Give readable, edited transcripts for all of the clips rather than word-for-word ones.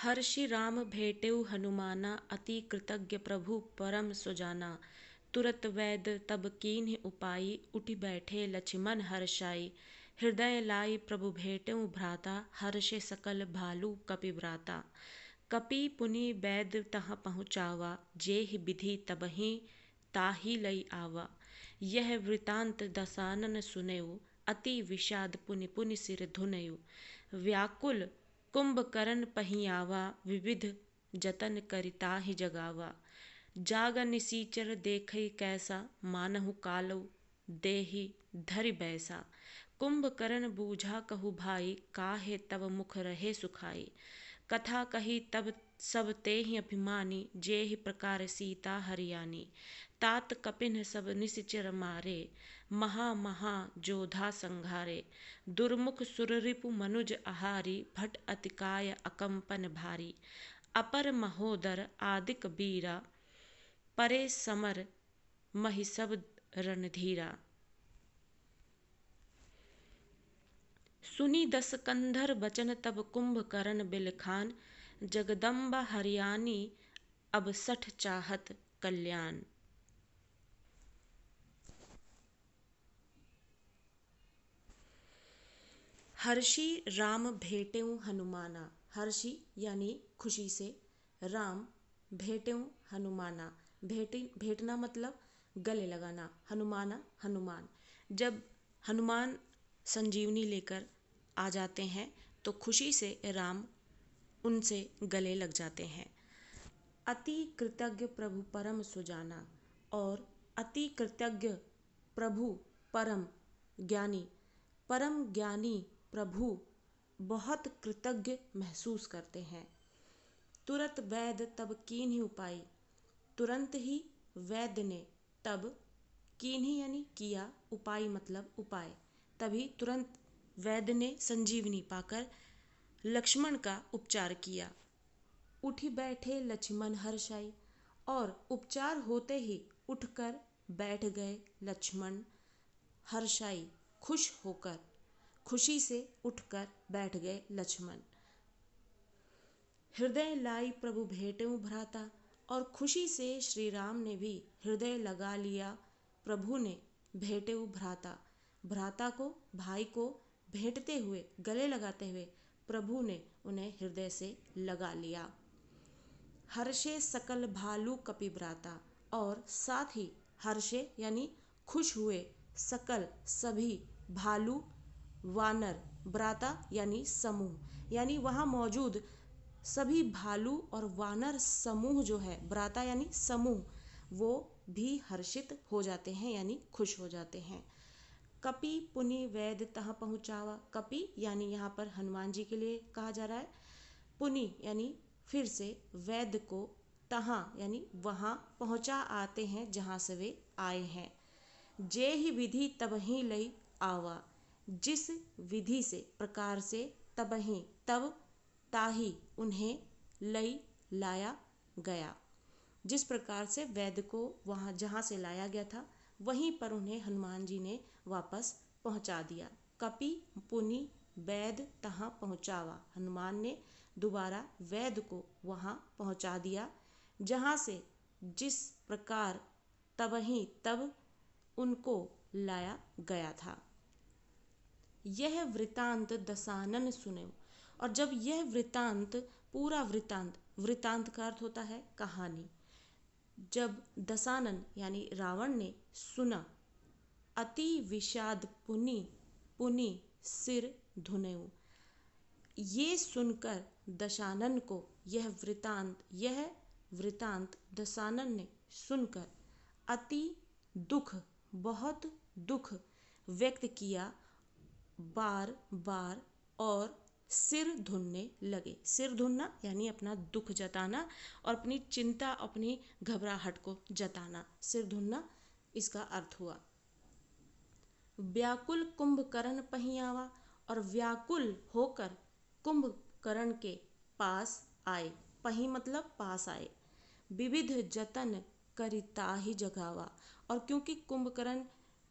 हर्षि राम भेटेउ हनुमाना। अति कृतज्ञ प्रभु परम सुजाना। तुरत वैद तब कीन्ह उपाई। उठि बैठे लक्ष्मण हर्षाई। हृदय लाई प्रभु भेटेउ भ्राता। हर्षे सकल भालु कपिव्राता। कपि पुनि वैद तहाँ पहुँचावा। जेहि विधि तबहि ताहि लई आवा। यह वृतांत दसानन सुनयु। अति विषाद पुनि पुनि सिर धुनयु। व्याकुल कुंभकर्ण पहियावा। विविध जतन करिताहि जगावा। जाग निसीचर देखै कैसा। मानहु कालौ देहि धरि बैसा। कुंभकर्ण बूझा कहु भाई। काहे तब मुख रहे सुखाई। कथा कही तब सब तेहि अभिमानी। जेहि प्रकार सीता हरियाणी। तात कपिन सब निश्चर मारे। महा महा जोधा संघारे। दुर्मुख सुररिपु मनुज आहारी। भट अतिकाय अकंपन भारी। अपर महोदर आदिक बीरा। परे समर महि सब रणधीरा। सुनी दस कंधर बचन तब कुंभकर्ण बिलखान। जगदम्बा हरियाणी अब सठ चाहत कल्याण। हर्षि राम भेटेउ हनुमाना। हर्षि यानी खुशी से, राम भेटेउ हनुमाना। भेटना मतलब गले लगाना, हनुमाना हनुमान। जब हनुमान संजीवनी लेकर आ जाते हैं तो खुशी से राम उनसे गले लग जाते हैं। अति कृतज्ञ प्रभु परम सुजाना। और अति कृतज्ञ प्रभु परम ज्ञानी। परम ज्ञानी प्रभु बहुत कृतज्ञ महसूस करते हैं। तुरत वैद तब कीन्हि उपाई। तुरंत ही वैद्य ने तब, कीन्हि यानी किया, उपाय मतलब उपाय, तभी तुरंत वैद्य ने संजीवनी पाकर लक्ष्मण का उपचार किया। उठी बैठे लक्ष्मण हर्षाई। और उपचार होते ही उठकर बैठ गए लक्ष्मण हर्षाई, खुश होकर, खुशी से उठकर बैठ गए लक्ष्मण। हृदय लाई प्रभु भेटेउ भ्राता। और खुशी से श्री राम ने भी हृदय लगा लिया। प्रभु ने भेटेउ भ्राता, भ्राता को, भाई को भेंटते हुए, गले लगाते हुए प्रभु ने उन्हें हृदय से लगा लिया। हर्षे सकल भालु कपिव्राता। और साथ ही हर्षे यानी खुश हुए, सकल सभी, भालु वानर, व्राता यानी समूह, यानी वहाँ मौजूद सभी भालू और वानर समूह जो है, व्राता यानी समूह, वो भी हर्षित हो जाते हैं यानी खुश हो जाते हैं। कपि पुनि वैद तहाँ पहुँचावा। कपि यानी यहाँ पर हनुमान जी के लिए कहा जा रहा है। पुनि यानी फिर से, वैद को, तहाँ यानी वहाँ पहुँचा आते हैं जहाँ से वे आए हैं। जेहि विधि तबहि लई आवा। जिस विधि से, प्रकार से, तबहि तब, ताहि उन्हें, लई लाया गया। जिस प्रकार से वैद्य को वहाँ जहाँ से लाया गया था वहीं पर उन्हें हनुमान जी ने वापस पहुँचा दिया। कपि पुनि वैद तहाँ पहुँचावा। हनुमान ने दोबारा वैद्य को वहाँ पहुँचा दिया जहाँ से, जिस प्रकार, तबहि तब उनको लाया गया था। यह वृतांत दसानन सुने। और जब यह वृतांत, पूरा वृतांत, वृतांत का अर्थ होता है कहानी, जब दसानन यानी रावण ने सुना, अति विषाद पुनि पुनि सिर धुनयु। ये सुनकर दशानन को यह वृतांत दसानन ने सुनकर अति दुख, बहुत दुख व्यक्त किया बार बार, और सिर धुनने लगे। सिर धुनना यानी अपना दुख जताना और अपनी चिंता, अपनी घबराहट को जताना, सिर धुनना इसका अर्थ हुआ। व्याकुल कुंभकर्ण पहियावा। और व्याकुल होकर कुंभकर्ण के पास आए। पही मतलब पास आए। विविध जतन करिताहि जगावा। और क्योंकि कुंभकर्ण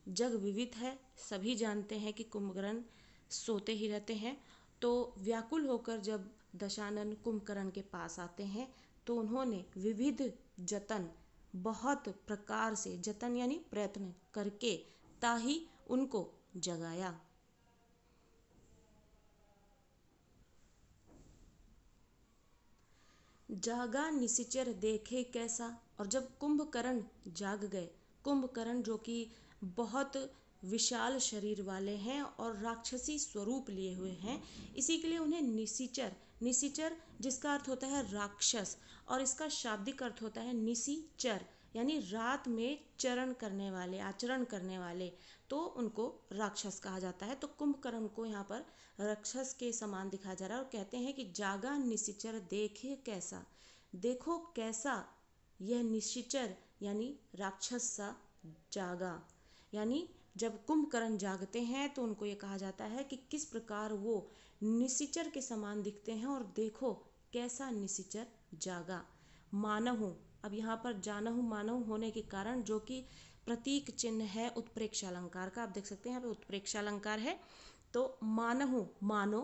जग विविध है, सभी जानते हैं कि कुंभकर्ण सोते ही रहते हैं, तो व्याकुल होकर जब दशानन कुंभकर्ण के पास आते हैं तो उन्होंने विविध जतन, बहुत प्रकार से जतन यानी प्रयत्न करके ताही उनको जगाया। जागा निशिचर देखे कैसा। और जब कुंभकर्ण जाग गए, कुंभकर्ण जो कि बहुत विशाल शरीर वाले हैं और राक्षसी स्वरूप लिए हुए हैं, इसी के लिए उन्हें निशिचर, निशिचर जिसका अर्थ होता है राक्षस और इसका शाब्दिक अर्थ होता है निशिचर यानी रात में चरण करने वाले, आचरण करने वाले, तो उनको राक्षस कहा जाता है। तो कुंभकर्ण को यहाँ पर राक्षस के समान दिखाया जा रहा है और कहते हैं कि जागा निशिचर देखे कैसा, देखो कैसा यह निशिचर यानी राक्षस सा जागा। यानी जब कुंभकर्ण जागते हैं तो उनको ये कहा जाता है कि किस प्रकार वो निशिचर के समान दिखते हैं और देखो कैसा निशिचर जागा। मानहु, अब यहाँ पर जानहु मानहु होने के कारण जो कि प्रतीक चिन्ह है उत्प्रेक्षा अलंकार का, आप देख सकते हैं यहाँ पे उत्प्रेक्षा अलंकार है। तो मानहु मानो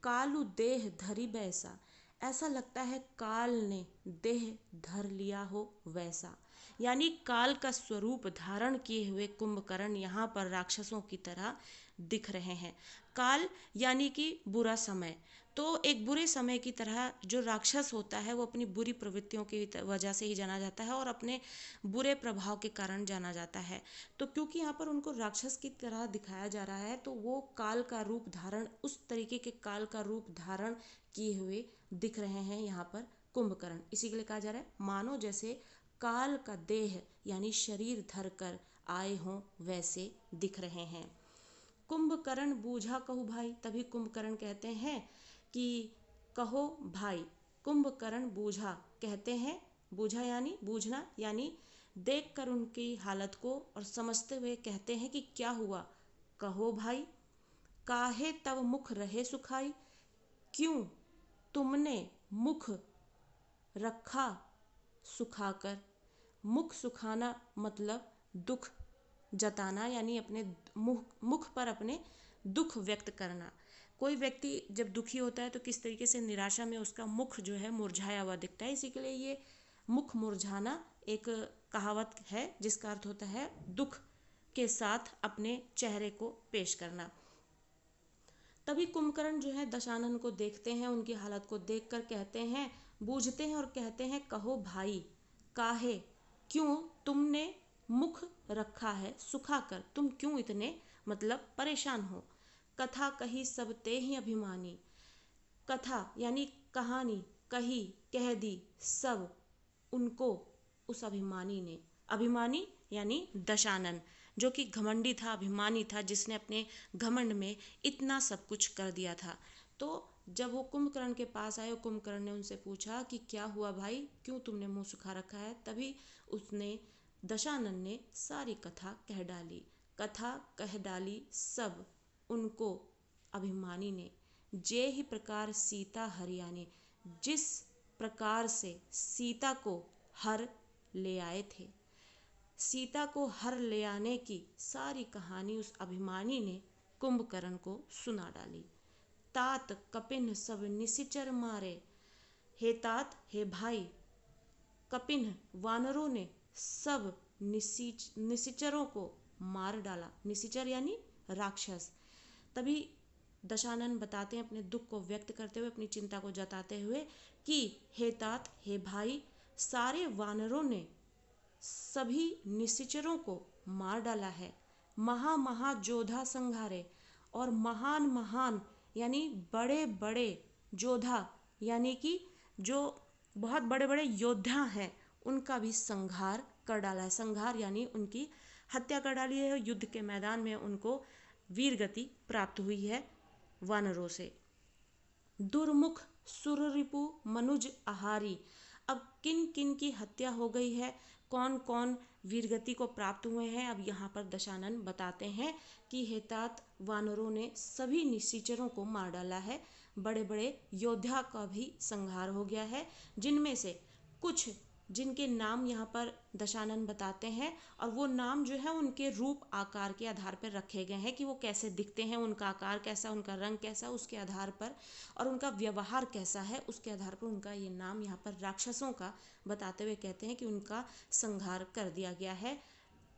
कालु देह धरि बैसा, ऐसा लगता है काल ने देह धर लिया हो वैसा। यानी काल का स्वरूप धारण किए हुए कुंभकर्ण यहाँ पर राक्षसों की तरह दिख रहे हैं। काल यानी कि बुरा समय, तो एक बुरे समय की तरह जो राक्षस होता है वो अपनी बुरी प्रवृत्तियों की वजह से ही जाना जाता है और अपने बुरे प्रभाव के कारण जाना जाता है। तो क्योंकि यहाँ पर उनको राक्षस की तरह दिखाया जा रहा है तो वो काल का रूप धारण, उस तरीके के काल का रूप धारण किए हुए दिख रहे हैं यहाँ पर कुंभकर्ण। इसी के लिए कहा जा रहा है मानो जैसे काल का देह यानी शरीर धर कर आए हों वैसे दिख रहे हैं। कुंभकर्ण बूझा कहू भाई, तभी कुंभकर्ण कहते हैं कि कहो भाई। कुंभकर्ण बूझा कहते हैं, बूझा यानी बूझना, यानी देख कर उनकी हालत को और समझते हुए कहते हैं कि क्या हुआ, कहो भाई। काहे तब मुख रहे सुखाई, क्यों तुमने मुख रखा सुखाकर। मुख सुखाना मतलब दुख जताना यानी अपने मुख पर अपने दुख व्यक्त करना। कोई व्यक्ति जब दुखी होता है तो किस तरीके से निराशा में उसका मुख जो है मुरझाया हुआ दिखता है, इसी के लिए ये मुख मुरझाना एक कहावत है जिसका अर्थ होता है दुख के साथ अपने चेहरे को पेश करना। तभी कुंभकर्ण जो है दशानन को देखते हैं, उनकी हालत को देखकर कहते हैं, बूझते हैं और कहते हैं कहो भाई, काहे क्यों तुमने मुख रखा है सुखाकर, तुम क्यों इतने मतलब परेशान हो। कथा कही सब ते ही अभिमानी, कथा यानी कहानी कही कह दी सब उनको उस अभिमानी ने। अभिमानी यानी दशानन जो कि घमंडी था, अभिमानी था, जिसने अपने घमंड में इतना सब कुछ कर दिया था। तो जब वो कुंभकर्ण के पास आए, कुंभकर्ण ने उनसे पूछा कि क्या हुआ भाई, क्यों तुमने मुंह सुखा रखा है। तभी उसने दशानन ने सारी कथा कह डाली, कथा कह डाली सब उनको अभिमानी ने। जे ही प्रकार सीता हरियाणी, जिस प्रकार से सीता को हर ले आए थे, सीता को हर ले आने की सारी कहानी उस अभिमानी ने कुंभकर्ण को सुना डाली। तात कपिन सब निशिचर मारे, हे तात हे भाई, कपिन वानरों ने सब निशिचरों को मार डाला। निशिचर यानी राक्षस। तभी दशानन बताते हैं अपने दुख को व्यक्त करते हुए, अपनी चिंता को जताते हुए कि हे तात हे भाई, सारे वानरों ने सभी निशिचरों को मार डाला है। महा जोधा संघारे, और महान महान यानी बड़े बड़े जोधा यानी कि जो बहुत बड़े बड़े योद्धा हैं उनका भी संहार कर डाला है। संहार यानी उनकी हत्या कर डाली है, युद्ध के मैदान में उनको वीर गति प्राप्त हुई है वानरों से। दुर्मुख सुररिपु मनुज आहारी, अब किन किन की हत्या हो गई है, कौन कौन वीरगति को प्राप्त हुए हैं, अब यहाँ पर दशानन बताते हैं कि हेतात वानरों ने सभी निशिचरों को मार डाला है, बड़े बड़े योद्धा का भी संहार हो गया है, जिनमें से कुछ जिनके नाम यहाँ पर दशानन बताते हैं, और वो नाम जो है उनके रूप आकार के आधार पर रखे गए हैं कि वो कैसे दिखते हैं, उनका आकार कैसा, उनका रंग कैसा, उसके आधार पर, और उनका व्यवहार कैसा है उसके आधार पर उनका ये नाम यहाँ पर राक्षसों का बताते हुए कहते हैं कि उनका संहार कर दिया गया है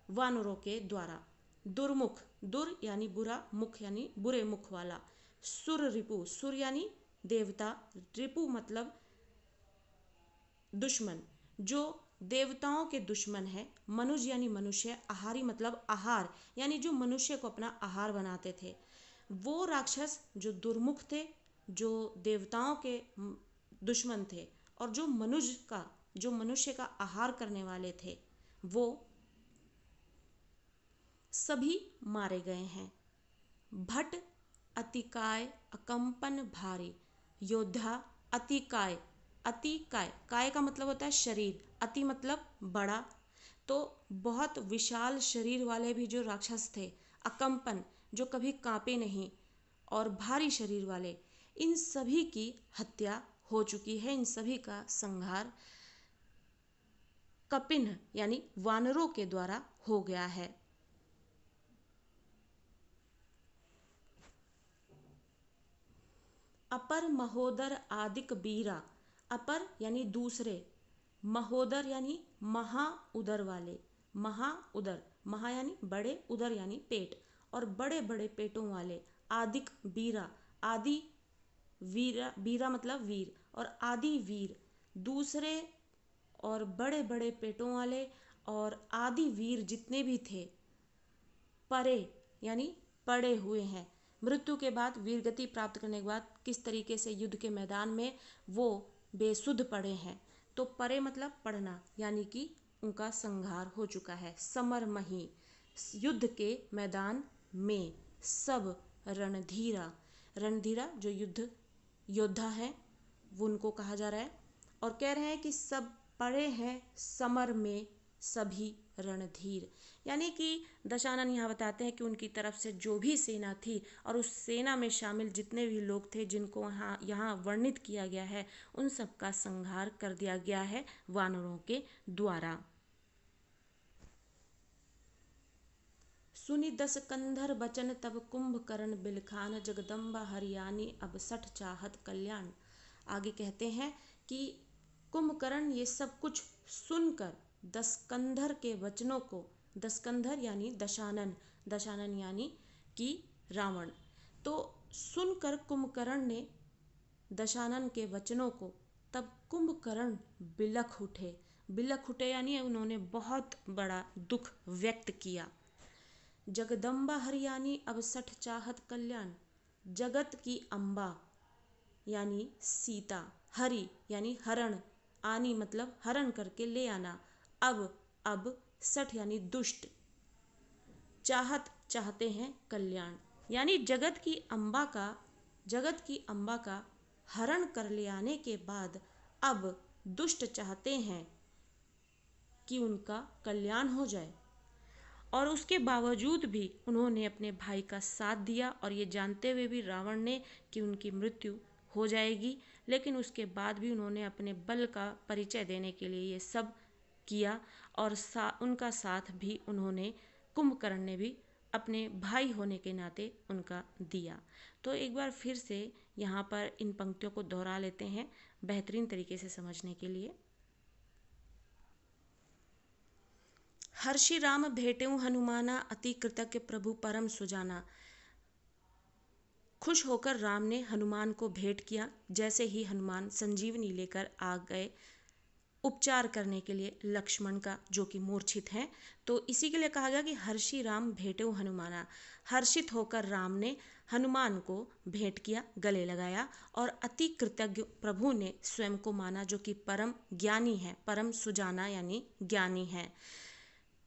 वानरों के द्वारा। दुर्मुख, दुर यानी बुरा, मुख यानी बुरे मुख वाला। सुर रिपु, सुर यानी देवता, रिपु मतलब दुश्मन, जो देवताओं के दुश्मन है। मनुज यानी मनुष्य, आहारी मतलब आहार, यानी जो मनुष्य को अपना आहार बनाते थे। वो राक्षस जो दुर्मुख थे, जो देवताओं के दुश्मन थे, और जो मनुष्य का आहार करने वाले थे, वो सभी मारे गए हैं। भट अतिकाय अकंपन भारी, योद्धा अतिकाय, अतिकाय, काय का मतलब होता है शरीर, अति मतलब बड़ा, तो बहुत विशाल शरीर वाले भी जो राक्षस थे, अकंपन जो कभी कांपे नहीं, और भारी शरीर वाले, इन सभी की हत्या हो चुकी है। इन सभी का संहार कपिन यानी वानरों के द्वारा हो गया है। अपर महोदर आदिक बीरा, अपर यानी दूसरे, महोदर यानी महा उदर वाले, महा उदर, महा यानी बड़े, उदर यानी पेट, और बड़े बड़े पेटों वाले, आदिक बीरा, आदि वीरा, बीरा मतलब वीर, और आदि वीर, दूसरे और बड़े बड़े पेटों वाले और आदि वीर जितने भी थे, परे यानी पड़े हुए हैं। मृत्यु के बाद, वीरगति प्राप्त करने के बाद किस तरीके से युद्ध के मैदान में वो बेसुध पड़े हैं, तो परे मतलब पड़ना, यानी कि उनका संहार हो चुका है। समर मही, युद्ध के मैदान में, सब रणधीरा, रणधीरा जो युद्ध योद्धा है वो उनको कहा जा रहा है, और कह रहे हैं कि सब पड़े हैं समर में सभी रणधीर, यानी कि दशानन यहाँ बताते हैं कि उनकी तरफ से जो भी सेना थी और उस सेना में शामिल जितने भी लोग थे जिनको यहाँ वर्णित किया गया है, उन सब का संहार कर दिया गया है वानरों के द्वारा। सुनि दस कंधर बचन तब कुंभकर्ण बिलखान, जगदम्बा हरियाणी अब सठ चाहत कल्याण। आगे कहते हैं कि कुंभकर्ण ये सब कुछ सुनकर दसकंधर के वचनों को, दसकंधर यानी दशानन, दशानन यानी कि रावण, तो सुनकर कुंभकर्ण ने दशानन के वचनों को, तब कुंभकर्ण बिलख उठे, बिलख उठे यानी उन्होंने बहुत बड़ा दुख व्यक्त किया। जगदम्बा हरियाणी अब सठ चाहत कल्याण, जगत की अम्बा यानी सीता, हरि यानी हरण, आनी मतलब हरण करके ले आना, अब सठ यानी दुष्ट, चाहत चाहते हैं कल्याण, यानी जगत की अम्बा का हरण कर ले आने के बाद अब दुष्ट चाहते हैं कि उनका कल्याण हो जाए, और उसके बावजूद भी उन्होंने अपने भाई का साथ दिया, और ये जानते हुए भी रावण ने कि उनकी मृत्यु हो जाएगी, लेकिन उसके बाद भी उन्होंने अपने बल का परिचय देने के लिए ये सब किया, और उनका साथ भी उन्होंने, कुंभकर्ण ने भी अपने भाई होने के नाते उनका दिया। तो एक बार फिर से यहाँ पर इन पंक्तियों को दोहरा लेते हैं बेहतरीन तरीके से समझने के लिए। हर्षि राम भेटेऊ हनुमाना, अति कृतज्ञ प्रभु परम सुजाना। खुश होकर राम ने हनुमान को भेंट किया। जैसे ही हनुमान संजीवनी लेकर आ गए उपचार करने के लिए लक्ष्मण का, जो कि मूर्छित हैं, तो इसी के लिए कहा गया कि हर्षि राम भेटेऊ हनुमाना। हर्षित होकर राम ने हनुमान को भेंट किया, गले लगाया, और अति कृतज्ञ प्रभु ने स्वयं को माना, जो कि परम ज्ञानी है, परम सुजाना यानी ज्ञानी है।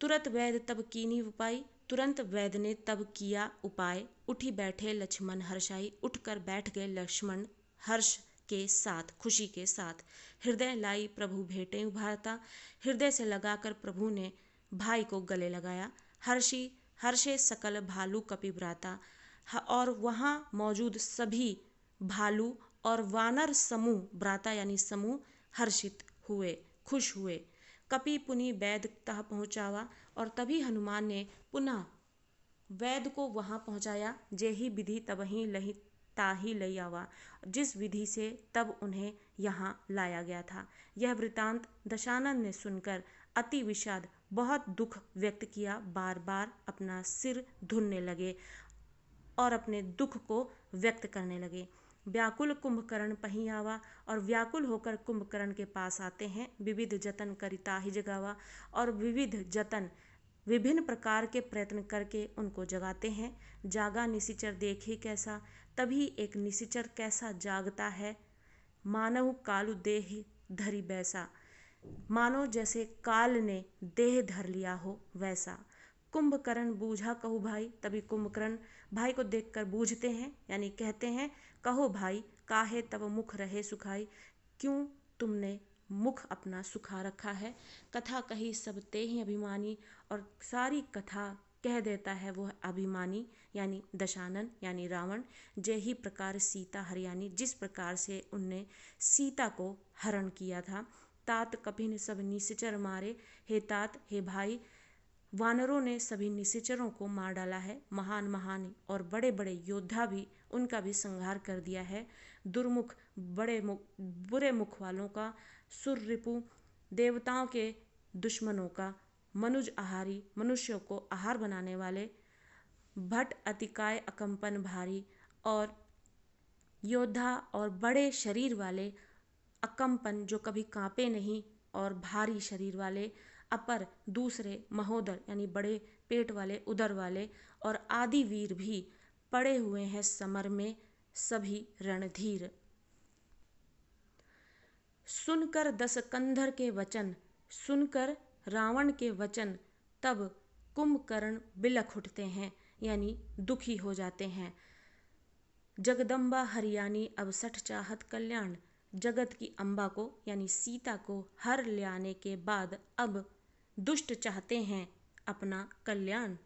तुरंत वैद तब कीनी उपाय, तुरंत वैद ने तब किया उपाय, उठी बैठे लक्ष्मण हर्षाई, उठकर बैठ गए लक्ष्मण हर्ष के साथ, खुशी के साथ। हृदय लाई प्रभु भेटे उभारता, हृदय से लगाकर प्रभु ने भाई को गले लगाया। हर्षे सकल भालू कपिभ्राता, और वहाँ मौजूद सभी भालू और वानर समूह, भ्राता यानी समूह, हर्षित हुए, खुश हुए। कपि पुनि वैद तह पहुँचावा। और तभी हनुमान ने पुनः वैद को वहाँ पहुँचाया। जेहि विधि तबहि लहि ताहि लई आवा। जिस विधि से तब उन्हें यहाँ लाया गया था। यह वृतांत दशानन ने सुनकर अति विषाद, बहुत दुख व्यक्त किया। बार बार अपना सिर धुनने लगे और अपने दुख को व्यक्त करने लगे। व्याकुल कुंभकर्ण पही आवा। और व्याकुल होकर कुंभकर्ण के पास आते हैं। विविध जतन करिता ही जगावा। और विविध जतन, विभिन्न प्रकार के प्रयत्न करके उनको जगाते हैं। जागा निशिचर देखे कैसा। तभी एक निशिचर कैसा जागता है। मानव कालु देह धरि बैसा। मानो जैसे काल ने देह धर लिया हो वैसा। कुंभकर्ण बूझा कहु भाई। तभी कुंभकर्ण भाई को देखकर बूझते हैं, यानी कहते हैं, कहो भाई काहे तब मुख रहे सुखाई। क्यों तुमने मुख अपना सुखा रखा है। कथा कही सब ते ही अभिमानी। और सारी कथा कह देता है वो अभिमानी, यानी दशानन, यानी रावण। जय ही प्रकार सीता हरियाणी, जिस प्रकार से उनने सीता को हरण किया था। तात कपिन सब निशिचर मारे। हे तात, हे भाई, वानरों ने सभी निशिचरों को मार डाला है। महान महान और बड़े बड़े योद्धा भी, उनका भी संहार कर दिया है। दुर्मुख, बुरे मुख वालों का, सुर रिपु, देवताओं के दुश्मनों का, मनुज आहारी, मनुष्यों को आहार बनाने वाले, भट अतिकाय अकंपन भारी, और योद्धा और बड़े शरीर वाले, अकंपन जो कभी कांपे नहीं, और भारी शरीर वाले, अपर दूसरे, महोदर यानी बड़े पेट वाले, उदर वाले, और आदि वीर भी पड़े हुए हैं समर में, सभी रणधीर। सुनकर दस कंधर के वचन, सुनकर रावण के वचन, तब कुंभकर्ण बिलख उठते हैं, यानी दुखी हो जाते हैं। जगदम्बा हरियाणी अब सठ चाहत कल्याण। जगत की अम्बा को यानी सीता को हर ले आने के बाद अब दुष्ट चाहते हैं अपना कल्याण।